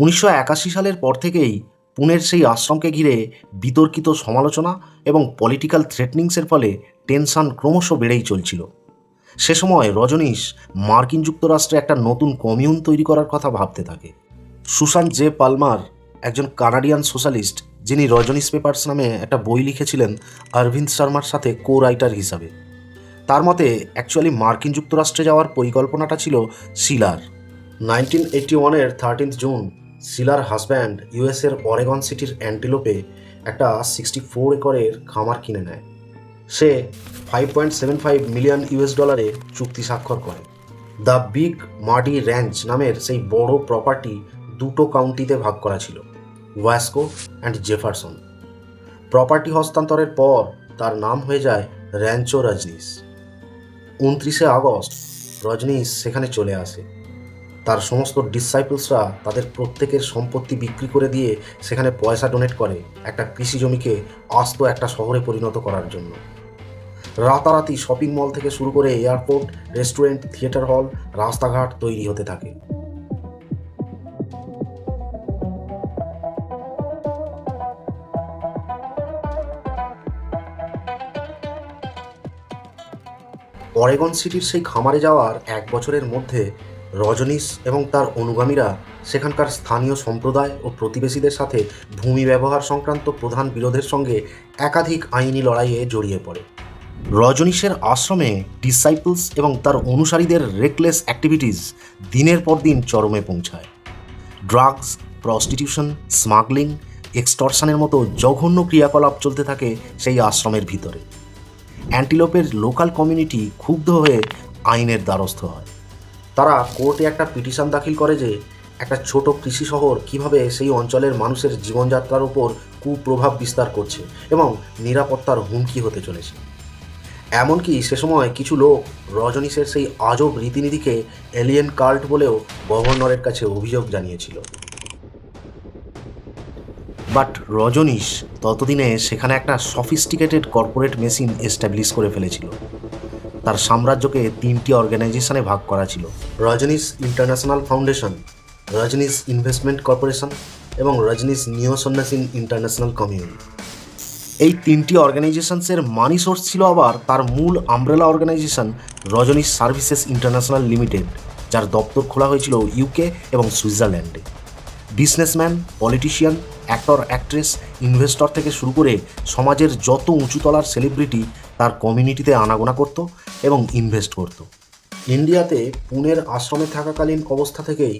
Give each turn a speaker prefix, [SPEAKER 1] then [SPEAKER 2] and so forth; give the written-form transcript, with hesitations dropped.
[SPEAKER 1] 1981 সালের পর থেকেই পুনের সেই আশ্রমকে ঘিরে বিতর্কিত সমালোচনা এবং পলিটিক্যাল থ্রেটনিংসের ফলে টেনশন ক্রমশ বেড়েই চলছিল। সে সময় রজনীশ মার্কিন যুক্তরাষ্ট্রে একটা নতুন কমিউন তৈরি করার কথা ভাবতে থাকে। সুশান জে পালমার, একজন কানাডিয়ান সোশ্যালিস্ট, যিনি রজনীশ পেপার্স নামে একটা বই লিখেছিলেন অরবিন্দ শর্মার সাথে কো রাইটার হিসাবে, তার মতে অ্যাকচুয়ালি মার্কিন যুক্তরাষ্ট্রে যাওয়ার পরিকল্পনাটা ছিল শিলার। 1981-এর 13 জুন শিলার হাজব্যান্ড ইউএসের অরেগন সিটির অ্যান্টিলোপে একটা 64 একরের খামার কিনে নেয়। সে $5.75 মিলিয়ন চুক্তি স্বাক্ষর করে। দ্য বিগ মাডি র্যাঞ্চ নামের সেই বড় প্রপার্টি দুটো কাউন্টিতে ভাগ করা ছিল, ওয়াস্কো অ্যান্ড জেফারসন। প্রপার্টি হস্তান্তরের পর তার নাম হয়ে যায় র্যাঞ্চো রজনীশ। 29 আগস্ট রজনীশ সেখানে চলে আসে। তার সমস্ত ডিসাইপলসরা তাদের প্রত্যেকের সম্পত্তি বিক্রি করে দিয়ে সেখানে পয়সা ডোনেট করে একটা কৃষি জমিকে আস্ত একটা শহরে পরিণত করার জন্য। রাতারাতি শপিং মল থেকে শুরু করে এয়ারপোর্ট, রেস্টুরেন্ট, থিয়েটার হল, রাস্তাঘাট তৈরি হতে থাকে। অরেগন সিটির সেই খামারে যাওয়ার 1 বছরের মধ্যে রজনীশ এবং তার অনুগামীরা সেখানকার স্থানীয় সম্প্রদায় ও প্রতিবেশীদের সাথে ভূমি ব্যবহার সংক্রান্ত প্রধান বিরোধের সঙ্গে একাধিক আইনি লড়াইয়ে জড়িয়ে পড়ে। রজনীশের আশ্রমে ডিসাইপলস এবং তার অনুসারীদের রেকলেস অ্যাক্টিভিটিস দিনের পর দিন চরমে পৌঁছায়। ড্রাগস, প্রস্টিটিউশন, স্মাগলিং, এক্সটর্শনের মতো জঘন্য ক্রিয়াকলাপ চলতে থাকে সেই আশ্রমের ভিতরে। অ্যান্টিলোপের লোকাল কমিউনিটি ক্ষুব্ধ হয়ে আইনের দ্বারস্থ হয়। তারা কোর্টে একটা পিটিশন দাখিল করে যে একটা ছোট কৃষি শহর কীভাবে সেই অঞ্চলের মানুষের জীবনযাত্রার উপর কুপ্রভাব বিস্তার করছে এবং নিরাপত্তার হুমকি হতে চলেছে। এমনকি সে সময় কিছু লোক রজনীশের সেই আজব রীতিনীতিকে এলিয়েন কাল্ট বলেও গভর্নরের কাছে অভিযোগ জানিয়েছিল। বাট রজনীশ ততদিনে সেখানে একটা সফিস্টিকেটেড কর্পোরেট মেশিন এস্টাবলিশ করে ফেলেছিল। তার সাম্রাজ্যকে 3টি অর্গানাইজেশনে ভাগ করা ছিল: Rajneesh international foundation, Rajneesh investment corporation এবং রজনীশ নিও সন্ন্যাসিন ইন্টারন্যাশনাল কমিউন। এই 3টি অর্গানাইজেশনসের মানি সোর্স ছিল আবার তার মূল umbrella organization Rajneesh services international limited, যার দপ্তর খোলা হয়েছিল ইউকে এবং সুইজারল্যান্ডে। Businessman, politician, actor, actress, investor থেকে শুরু করে সমাজের যত উঁচুতলার সেলিব্রিটি তার কমিউনিটিতে আনাগোনা করত এবং ইনভেস্ট করত। ইন্ডিয়াতে পুনের আশ্রমে থাকাকালীন অবস্থা থেকেই